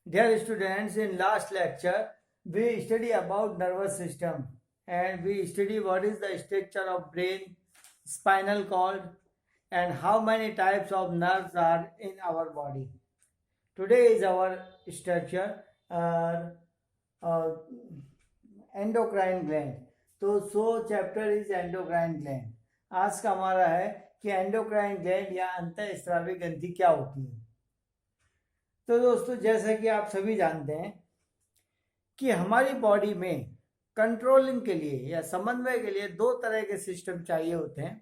Dear students, in last lecture, we study about nervous system and we study what is the structure of brain, spinal cord, and how many types of nerves are in our body. Today is our structure, uh, endocrine gland. तो chapter is endocrine gland. आज का हमारा है कि endocrine gland या अंतःस्रावी ग्रंथि क्या होती है. तो दोस्तों, जैसा कि आप सभी जानते हैं कि हमारी बॉडी में कंट्रोलिंग के लिए या समन्वय के लिए दो तरह के सिस्टम चाहिए होते हैं.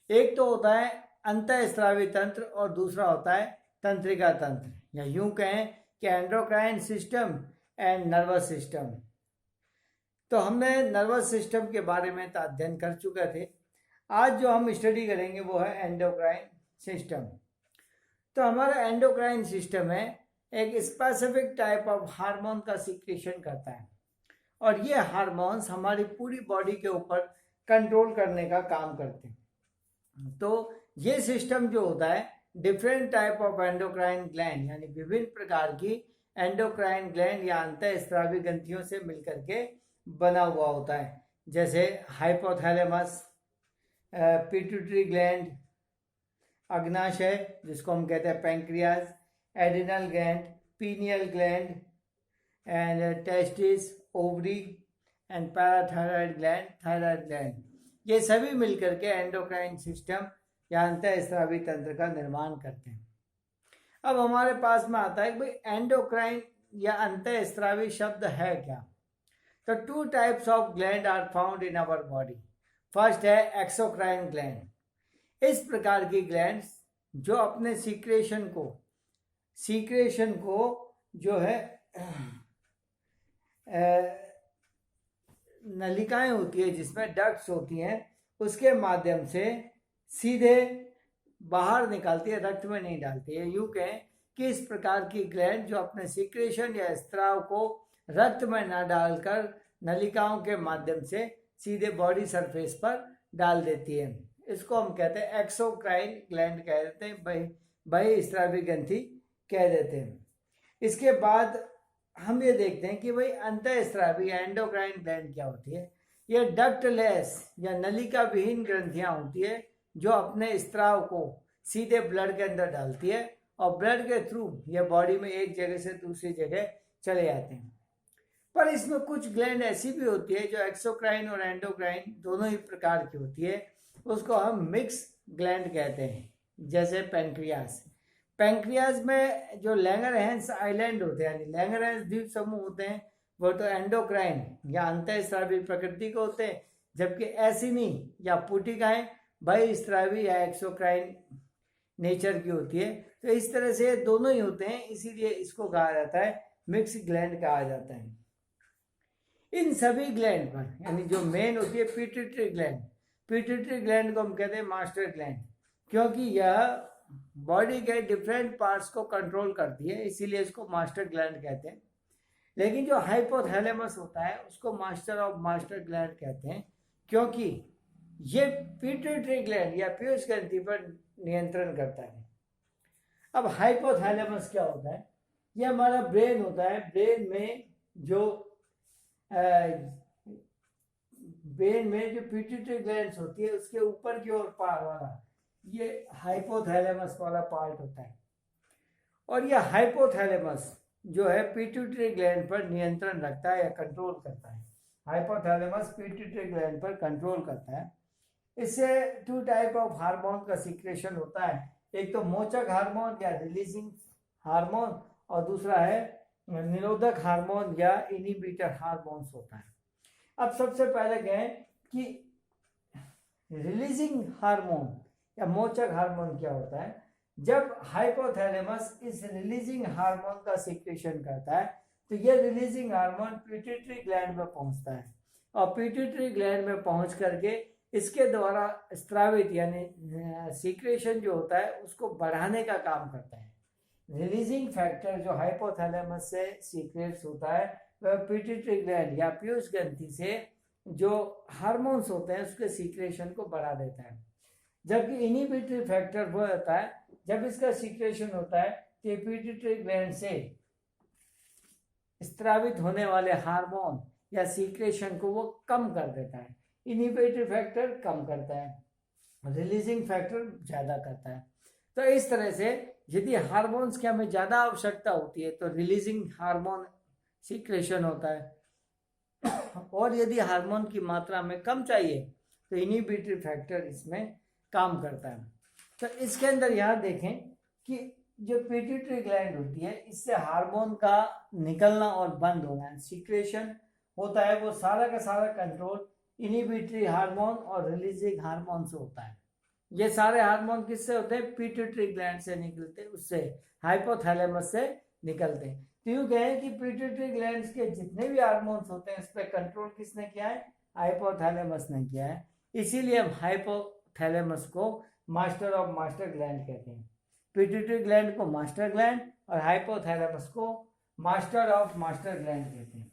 एक तो होता है अंतःस्रावी तंत्र और दूसरा होता है तंत्रिका तंत्र, या यूं कहें कि endocrine system and nervous system. तो हमने नर्वस सिस्टम के बारे में अध्ययन कर चुके थे. आज जो हम स्टडी करेंगे वो है एंडोक्राइन सिस्टम. तो हमारा एंडोक्राइन सिस्टम है एक स्पेसिफिक टाइप ऑफ हार्मोन का सिक्रेशन करता है, और ये हार्मोन्स हमारी पूरी बॉडी के ऊपर कंट्रोल करने का काम करते हैं. तो ये सिस्टम जो होता है different type of endocrine gland, यानी विभिन्न प्रकार की एंडोक्राइन ग्लैंड या अंतःस्रावी ग्रंथियों से मिलकर के बना हुआ होता है. जैसे हाइपोथैलेमस, पिट्यूटरी ग्लैंड, अग्नाशय जिसको हम कहते हैं pancreas, adrenal gland, pineal gland and testis, ovary and parathyroid gland, thyroid gland. ये सभी मिलकर के एंडोक्राइन सिस्टम या अंतःस्रावी तंत्र का निर्माण करते हैं. अब हमारे पास में आता है कि भाई एंडोक्राइन या अंतःस्रावी शब्द है क्या. तो two types of gland are found in our body. First है एक्सोक्राइन ग्लैंड. इस प्रकार की ग्लैंड्स जो अपने सीक्रेशन को जो है नलिकाएं होती है जिसमें डक्ट्स होती हैं, उसके माध्यम से सीधे बाहर निकालती है, रक्त में नहीं डालती है. यूं कहें कि इस प्रकार की ग्लैंड जो अपने सीक्रेशन या स्त्राव को रक्त में न डालकर नलिकाओं के माध्यम से सीधे बॉडी सरफेस पर डाल देती है, इसको हम कहते हैं एक्सोक्राइन ग्लैंड कह देते हैं, बहिस्रावी ग्रंथि कह देते हैं. इसके बाद हम ये देखते हैं कि भाई अंतःस्रावी या एंडोक्राइन ग्लैंड क्या होती है. ये डक्टलेस या नलिका विहीन ग्रंथियां होती है जो अपने स्त्राव को सीधे ब्लड के अंदर डालती है और ब्लड के थ्रू ये बॉडी में एक जगह से दूसरी जगह चले जाते हैं. पर इसमें कुछ ग्लैंड ऐसी भी होती है जो एक्सोक्राइन और एंडोक्राइन दोनों ही प्रकार की होती है, उसको हम मिक्स ग्लैंड कहते हैं. जैसे पैंक्रियाज में जो लैंगरहैंस आइलैंड होते हैं, यानी लैंगरहैंस द्वीप समूह होते हैं, वो तो एंडोक्राइन या अंतःस्रावी प्रकृति के होते हैं, जबकि एसिनी या पुटिकाएं बहिस्रावी या एक्सोक्राइन नेचर की होती है. तो इस तरह से दोनों ही होते हैं, इसीलिए इसको कहा जाता है मिक्स ग्लैंड कहा जाता है. इन सभी ग्लैंड पर, यानी जो मेन होती है पिट्यूटरी ग्लैंड को हम कहते हैं मास्टर ग्लैंड, क्योंकि यह बॉडी के डिफरेंट पार्ट्स को कंट्रोल करती है, इसीलिए इसको मास्टर ग्लैंड कहते हैं. लेकिन जो हाइपोथैलेमस होता है उसको मास्टर ऑफ मास्टर ग्लैंड कहते हैं, क्योंकि ये पिट्यूटरी ग्लैंड या पीयूष ग्रंथि पर नियंत्रण करता है. अब हाइपोथैलेमस क्या होता है. ये हमारा ब्रेन होता है. ब्रेन में जो पिट्यूटरी ग्लैंड्स होती है उसके ऊपर की ओर पार वाला ये हाइपोथैलेमस वाला पार्ट होता है, और यह हाइपोथैलेमस जो है पिट्यूटरी ग्लैंड पर नियंत्रण रखता है या कंट्रोल करता है. हाइपोथैलेमस पिट्यूटरी ग्लैंड पर कंट्रोल करता है. इससे टू टाइप ऑफ हार्मोन का सिक्रेशन होता है. एक तो मोचक हार्मोन या रिलीजिंग हार्मोन, और दूसरा है निरोधक हार्मोन या इनिबिटर हार्मोन्स होता है. अब सबसे पहले कहें कि रिलीजिंग हार्मोन या मोचक हार्मोन क्या होता है. जब हाइपोथैलेमस इस रिलीजिंग हार्मोन का सिक्रेशन करता है तो यह रिलीजिंग हार्मोन पिट्यूटरी ग्लैंड में पहुंचता है, और पिट्यूटरी ग्लैंड में पहुंच करके इसके द्वारा स्त्रावित यानी सीक्रेशन जो होता है उसको बढ़ाने का काम करता है. रिलीजिंग फैक्टर जो हाइपोथैलेमस से सीक्रेट्स होता है वह पिट्यूटरी ग्लैंड या पीयूष ग्रंथि से जो हार्मोन्स होते हैं उसके सीक्रेशन को बढ़ा देता है. जबकि इनिबिटरी फैक्टर वो होता है जब इसका सीक्रेशन होता है तो पिट्यूटरी ग्लैंड से स्त्रावित होने वाले हार्मोन या सीक्रेशन को वो कम कर देता है। इनिबिटरी फैक्टर कम करता है, रिलीजिंग फैक्टर ज़्यादा करता है। तो इस तरह से यदि हार्मोन्स की हमें ज़्यादा आवश्यकता होती है तो रिलीजिंग हार्मोन सीक्रेशन होता है, और यदि हार्मोन की मात्रा हमें कम चाहिए तो इनिबिटरी फैक्टर इसमें काम करता है। तो इसके अंदर यहाँ देखें कि जो पिट्यूटरी ग्लैंड होती है, इससे हार्मोन का निकलना और बंद होना, सीक्रेशन होता है, वो सारा का सारा कंट्रोल इनिबिटरी हार्मोन और रिलीजिंग हार्मोन से होता है। ये सारे हार्मोन किससे होते हैं? पिट्यूटरी ग्लैंड से निकलते हैं, उससे हाइपोथैलेमस से निकलते हैं। तो यूँ कहें कि पिट्यूटरी ग्लैंड के जितने भी हार्मोन्स होते हैं इस पर कंट्रोल किसने किया है? हाइपोथैलेमस ने किया है। इसीलिए हम हाइपोथैलेमस को मास्टर ऑफ मास्टर ग्लैंड कहते हैं। पिट्यूटरी ग्लैंड को मास्टर ग्लैंड और हाइपोथैलेमस को मास्टर ऑफ मास्टर ग्लैंड कहते हैं।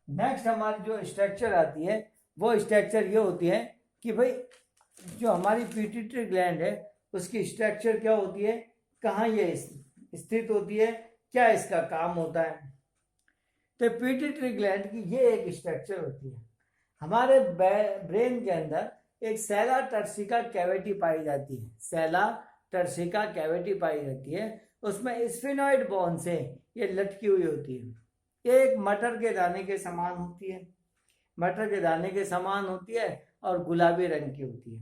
नेक्स्ट हमारी जो स्ट्रक्चर आती है वो स्ट्रक्चर ये होती है कि भाई जो हमारी पिट्यूटरी ग्लैंड है उसकी स्ट्रक्चर क्या होती है, कहाँ ये स्थित होती है, क्या इसका काम होता है। तो पिट्यूटरी ग्लैंड की ये एक स्ट्रक्चर होती है। हमारे ब्रेन के अंदर एक सेला टर्सिका कैविटी पाई जाती है, सेला टर्सिका कैविटी पाई जाती है। उसमें स्फिनॉइड बोन से ये लटकी हुई होती है। ये एक मटर के दाने के समान होती है, मटर के दाने के समान होती है और गुलाबी रंग की होती है।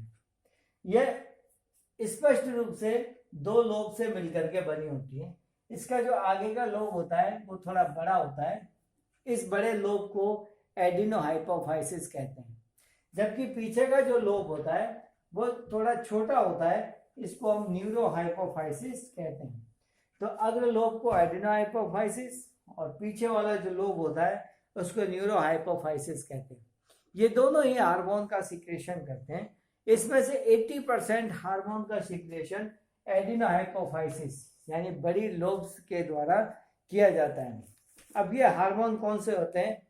यह स्पष्ट रूप से दो लोब से मिलकर के बनी होती है। इसका जो आगे का लोब होता है वो थोड़ा बड़ा होता है। इस बड़े लोब को एडिनोहाइपोफाइसिस कहते हैं, जबकि पीछे का जो लोब होता है वो थोड़ा छोटा होता है, इसको हम न्यूरोहाइपोफाइसिस कहते हैं। तो अग्र लोब को एडिनोहाइपोफाइसिस और पीछे वाला जो लोब होता है उसको न्यूरोहाइपोफाइसिस कहते हैं। ये दोनों ही हार्मोन का सिक्रेशन करते हैं। इसमें से 80% हार्मोन का सिक्रेशन एडिनोहाइपोफाइसिस यानी बड़ी लोब्स के द्वारा किया जाता है। अब ये हार्मोन कौन से होते हैं?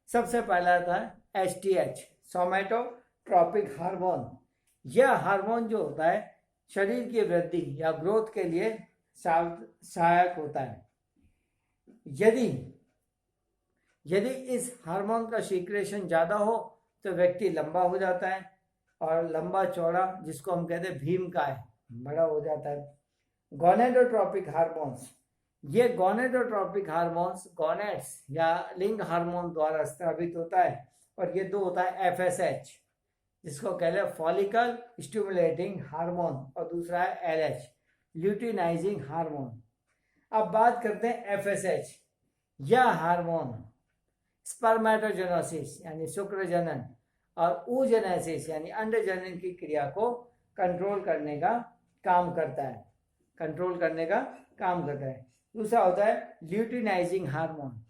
सबसे पहला आता है एसटीएच, सोमैटोट्रोपिक हार्मोन। यह हार्मोन जो होता है शरीर की वृद्धि या ग्रोथ के लिए सहायक होता है। यदि इस हार्मोन का सीक्रेशन ज़्यादा हो तो व्यक्ति लंबा हो जाता है, और लंबा चौड़ा जिसको हम कहते हैं भीमकाय, बड़ा हो जाता है। गोनेडोट्रोपिक हार्मोन्स, ये गोनेडोट्रोपिक हार्मोन्स गोनेड्स या लिंग हार्मोन द्वारा स्रावित होता है, और ये दो होता है एफएसएच जिसको कहते हैं फॉलिकल स्टिमुलेटिंग हार्मोन, और दूसरा है एलएच ल्यूटिनाइजिंग हार्मोन। अब बात करते हैं एफएसएच। यह हार्मोन स्पर्मेटोजेनेसिस यानी शुक्रजनन और oogenesis यानी अंडजनन की क्रिया को कंट्रोल करने का काम करता है, दूसरा होता है ल्यूटिनाइजिंग हार्मोन,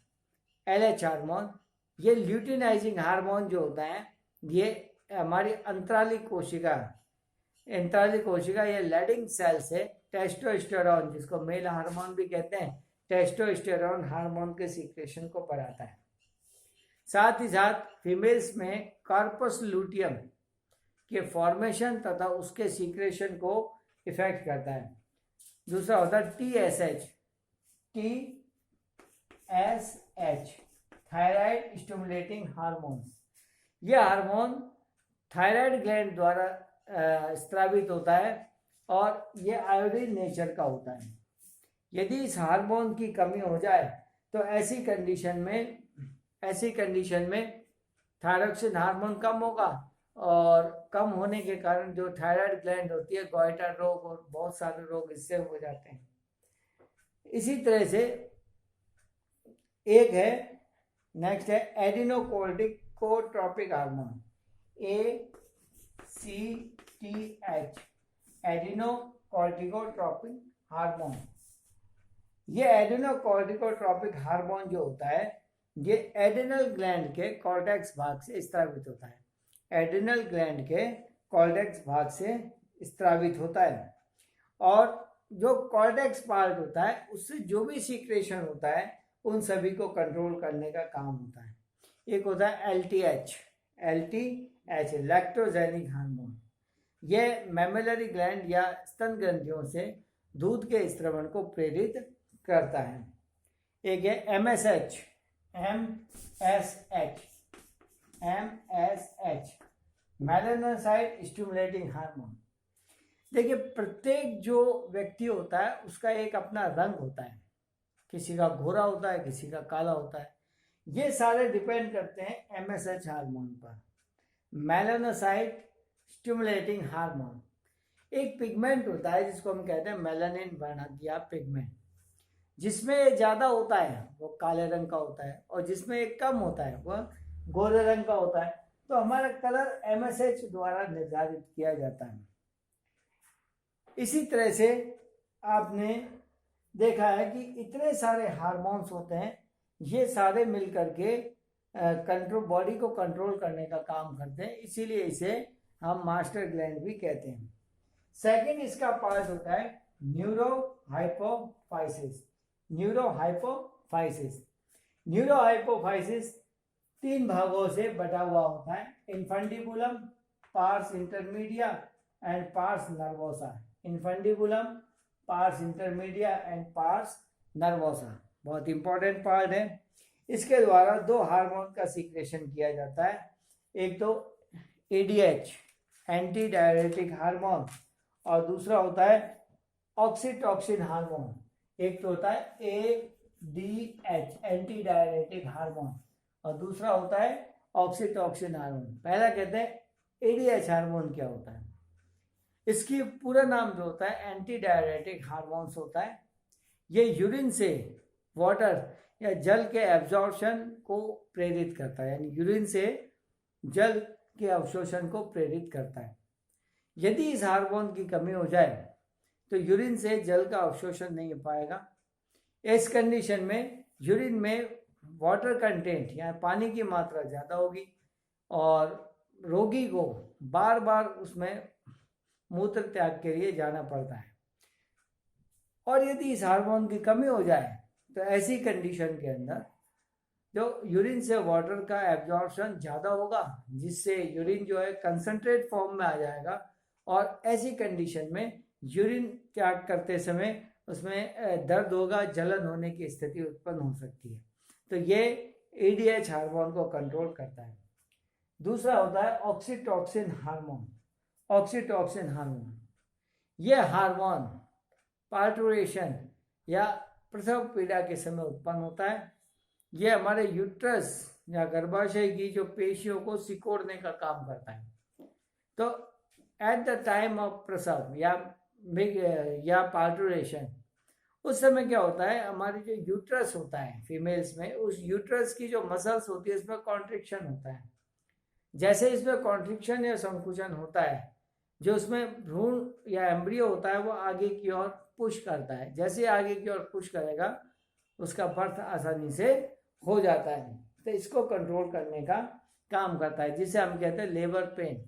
एलएच हार्मोन। ये ल्यूटिनाइजिंग हार्मोन जो होता है ये हमारी अंतरालिक कोशिका ये लेडिंग सेल से टेस्टोस्टेरोन, जिसको मेल हार्मोन भी कहते हैं, टेस्टोस्टेरोन हार्मोन के सीक्रेशन को बढ़ाता है। साथ ही साथ फीमेल्स में कार्पस लूटियम के फॉर्मेशन तथा उसके सीक्रेशन को इफेक्ट करता है। दूसरा होता है टीएसएच, थायराइड स्टिमुलेटिंग हार्मोन। यह हार्मोन थायराइड ग्लैंड द्वारा स्रावित होता है और यह आयोडीन नेचर का होता है। यदि इस हार्मोन की कमी हो जाए तो ऐसी कंडीशन में थायरॉक्सिन हार्मोन कम होगा, और कम होने के कारण जो थायराइड ग्लैंड होती है, गोइटर रोग और बहुत सारे रोग इससे हो जाते हैं। इसी तरह से एक है, नेक्स्ट है एडिनोकोर्टिकोट्रोपिक हार्मोन, ACTH, एडिनोकोर्टिकोट्रोपिक हार्मोन। ये एडिनोकोर्टिकोट्रोपिक हार्मोन जो होता है ये एड्रिनल ग्लैंड के कॉर्टेक्स भाग से स्रावित होता है, एड्रिनल ग्लैंड के कॉर्टेक्स भाग से स्रावित होता है। और जो कॉर्टेक्स पार्ट होता है उससे जो भी सीक्रेशन होता है उन सभी को कंट्रोल करने का काम होता है। एक होता है LTH, लैक्टोजेनिक हार्मोन। यह मैमेलरी ग्लैंड या स्तन ग्रंथियों से दूध के स्रवण को प्रेरित करता है। एक है MSH, MSH, melanocyte stimulating hormone. देखिए, प्रत्येक जो व्यक्ति होता है उसका एक अपना रंग होता है, किसी का गोरा होता है, किसी का काला होता है। ये सारे डिपेंड करते हैं MSH हार्मोन पर, मेलानोसाइट स्टिमुलेटिंग हार्मोन। एक पिगमेंट होता है जिसको हम कहते हैं मेलानिन वर्णक या पिगमेंट, जिसमें ज़्यादा होता है वो काले रंग का होता है, और जिसमें एक कम होता है वह गोरे रंग का होता है। तो हमारा कलर MSH द्वारा निर्धारित किया जाता है। इसी तरह से आपने देखा है कि इतने सारे हार्मोन्स होते हैं, ये सारे मिलकर के कंट्रोल, बॉडी को कंट्रोल करने का काम करते हैं, इसीलिए इसे हम मास्टर ग्लैंड भी कहते हैं। सेकंड इसका पार्ट होता है न्यूरोहाइपोफाइसिस। न्यूरोहाइपोफाइसिस 3 भागों से बटा हुआ होता है, infundibulum, pars intermedia and pars nervosa. Infundibulum, pars intermedia and pars nervosa बहुत इंपॉर्टेंट पार्ट है। इसके द्वारा 2 हार्मोन का सीक्रेशन किया जाता है, एक तो ADH एंटी डायरेटिक हार्मोन, और दूसरा होता है ऑक्सीटॉक्सिन हार्मोन। एक तो होता है ADH एंटी डायरेटिक हार्मोन, और दूसरा होता है ऑक्सीटॉक्सिन हार्मोन। पहला कहते हैं ADH हार्मोन क्या होता है। इसकी पूरा नाम जो होता है एंटी डायरेटिक हार्मोन्स होता है। ये यूरिन से वाटर या जल के एब्जॉर्प्शन को प्रेरित करता है, यानी यूरिन से जल के अवशोषण को प्रेरित करता है। यदि इस हार्मोन की कमी हो जाए तो यूरिन से जल का अवशोषण नहीं हो पाएगा। इस कंडीशन में यूरिन में वाटर कंटेंट या पानी की मात्रा ज़्यादा होगी, और रोगी को बार बार उसमें मूत्र त्याग के लिए जाना पड़ता है। और यदि इस हार्मोन की कमी हो जाए तो ऐसी कंडीशन के अंदर जो यूरिन से वाटर का एब्जॉर्प्शन ज़्यादा होगा, जिससे यूरिन जो है कंसंट्रेट फॉर्म में आ जाएगा, और ऐसी कंडीशन में यूरिन त्याग करते समय उसमें दर्द होगा, जलन होने की स्थिति उत्पन्न हो सकती है। तो ये ADH हार्मोन को कंट्रोल करता है। दूसरा होता है ऑक्सीटॉक्सिन हार्मोन। ऑक्सीटॉक्सिन हार्मोन, यह हार्मोन पार्टुरेशन या प्रसव पीड़ा के समय उत्पन्न होता है। यह हमारे यूट्रस या गर्भाशय की जो पेशियों को सिकोड़ने का काम करता है। तो एट द टाइम ऑफ प्रसव या पार्टुरेशन, उस समय क्या होता है, हमारी जो यूट्रस होता है फीमेल्स में, उस यूट्रस की जो मसल्स होती है इसमें कॉन्ट्रिक्शन होता है। जैसे इसमें कॉन्ट्रिक्शन या संकुचन होता है, जो उसमें भ्रूण या एम्ब्रियो होता है वो आगे की ओर पुश करता है। जैसे आगे की ओर पुश करेगा उसका बर्थ आसानी से हो जाता है। तो इसको कंट्रोल करने का काम करता है, जिसे हम कहते हैं लेबर पेन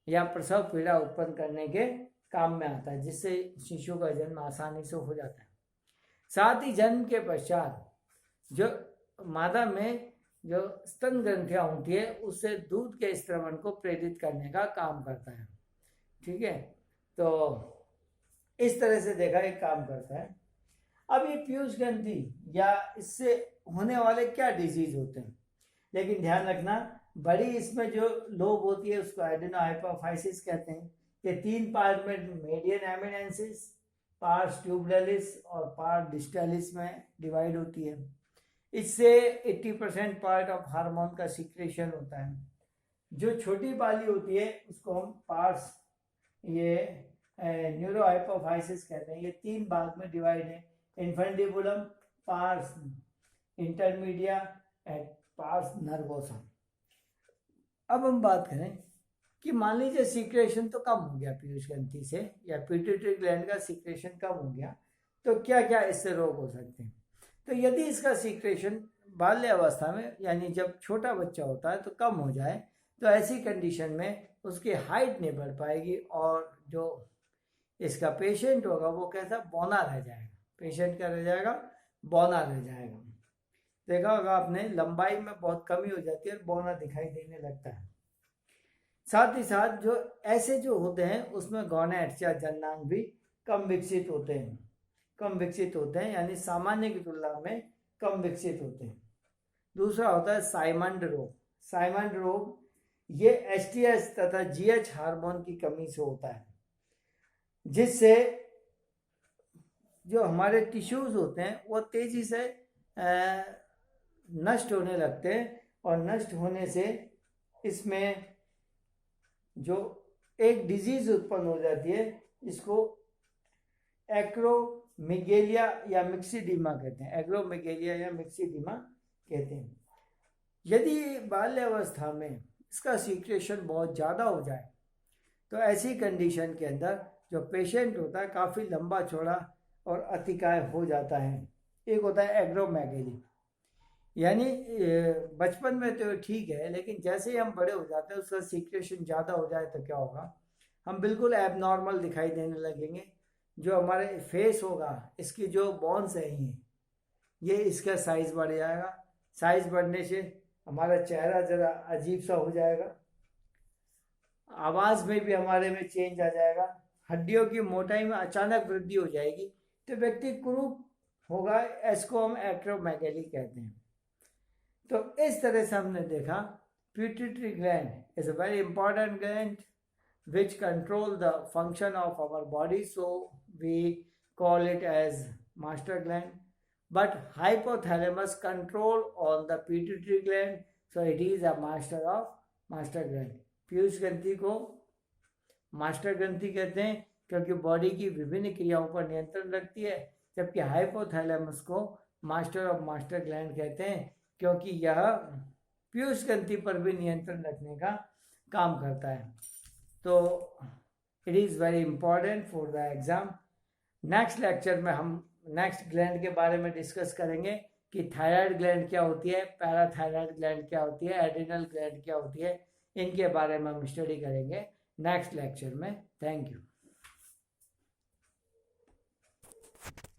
या प्रसव पीड़ा उत्पन्न करने के काम में आता है, जिससे शिशु का जन्म आसानी से हो जाता है। साथ ही जन्म के पश्चात जो मादा में जो स्तन ग्रंथियां होती है उससे दूध के स्त्रवण को प्रेरित करने का काम करता है। ठीक है, तो इस तरह से देखा एक काम करता है। अब ये पीयूष ग्रंथि या इससे होने वाले क्या डिजीज होते हैं, लेकिन ध्यान रखना बड़ी इसमें जो लोब होती है उसको एडेनोहाइपोफाइसिस कहते हैं। ये 3 पार्ट में, मीडियन एमिनेंसिस, पार्स ट्यूबुलरिस और पार्स डिस्टालिस में डिवाइड होती है। इससे 80% पार्ट ऑफ हार्मोन का सीक्रेशन होता है। जो छोटी बाली होती है उसको हम पार्स, ये न्यूरोहाइपोफाइसिस कहते हैं। ये 3 भाग में डिवाइड है, infundibulum, pars intermedia and pars nervosa. अब हम बात करें कि मान लीजिए सीक्रेशन तो कम हो गया पीयूष ग्रंथि से, या पिट्यूटरी ग्लैंड का सीक्रेशन कम हो गया, तो क्या क्या इससे रोग हो सकते हैं। तो यदि इसका सीक्रेशन बाल्य अवस्था में, यानी जब छोटा बच्चा होता है, तो कम हो जाए, तो ऐसी कंडीशन में उसकी हाइट नहीं बढ़ पाएगी, और जो इसका पेशेंट होगा वो कैसा बौना रह जाएगा। पेशेंट क्या रह जाएगा, बौना रह जाएगा। देखा होगा आपने, लंबाई में बहुत कमी हो जाती है और बौना दिखाई देने लगता है। साथ ही साथ जो ऐसे जो होते हैं उसमें गोनैड्स या जननांग भी कम विकसित होते हैं, यानी सामान्य की तुलना में कम विकसित होते हैं। दूसरा होता है साइमंड रोग। साइमंड रोग ये एसटीएच तथा जीएच हार्मोन की कमी से होता है, जिससे जो हमारे टिश्यूज होते हैं वो तेजी से नष्ट होने लगते हैं, और नष्ट होने से इसमें जो एक डिजीज उत्पन्न हो जाती है, इसको एक्रोमेगेलिया या मिक्सिडीमा कहते हैं। एक्रोमेगेलिया या मिक्सिडीमा कहते हैं। यदि बाल्यावस्था में इसका सीक्रेशन बहुत ज़्यादा हो जाए तो ऐसी कंडीशन के अंदर जो पेशेंट होता है काफ़ी लंबा चौड़ा और अतिकाय हो जाता है। एक होता है एग्रोमेगेली, यानी बचपन में तो ठीक है, लेकिन जैसे ही हम बड़े हो जाते हैं उसका सीक्रेशन ज़्यादा हो जाए तो क्या होगा, हम बिल्कुल एबनॉर्मल दिखाई देने लगेंगे। जो हमारे फेस होगा, इसकी जो बोन्स है ये इसका साइज बढ़ जाएगा। साइज बढ़ने से हमारा चेहरा ज़रा अजीब सा हो जाएगा। आवाज़ में भी हमारे में चेंज आ जाएगा। हड्डियों की मोटाई में अचानक वृद्धि हो जाएगी तो व्यक्ति कुरूप होगा। इसको हम एक्रोमेगेली कहते हैं। तो इस तरह से हमने देखा pituitary gland is a very important gland which control the function of our body, so we call it as master gland. But hypothalamus control on the pituitary gland, so it is a master gland. Piyush ग्रंथि को master ग्रंथि कहते हैं क्योंकि body की विभिन्न क्रियाओं पर नियंत्रण रखती है, जबकि हाइपोथैलेमस को मास्टर ऑफ मास्टर ग्लैंड कहते हैं क्योंकि यह पीयूष ग्रंथि पर भी नियंत्रण रखने का काम करता है। तो it is very important for the exam. Next lecture में हम नेक्स्ट ग्लैंड के बारे में डिस्कस करेंगे कि थायराइड ग्लैंड क्या होती है, पैराथायराइड ग्लैंड क्या होती है, एड्रिनल ग्लैंड क्या होती है। इनके बारे में हम स्टडी करेंगे नेक्स्ट लेक्चर में। Thank you.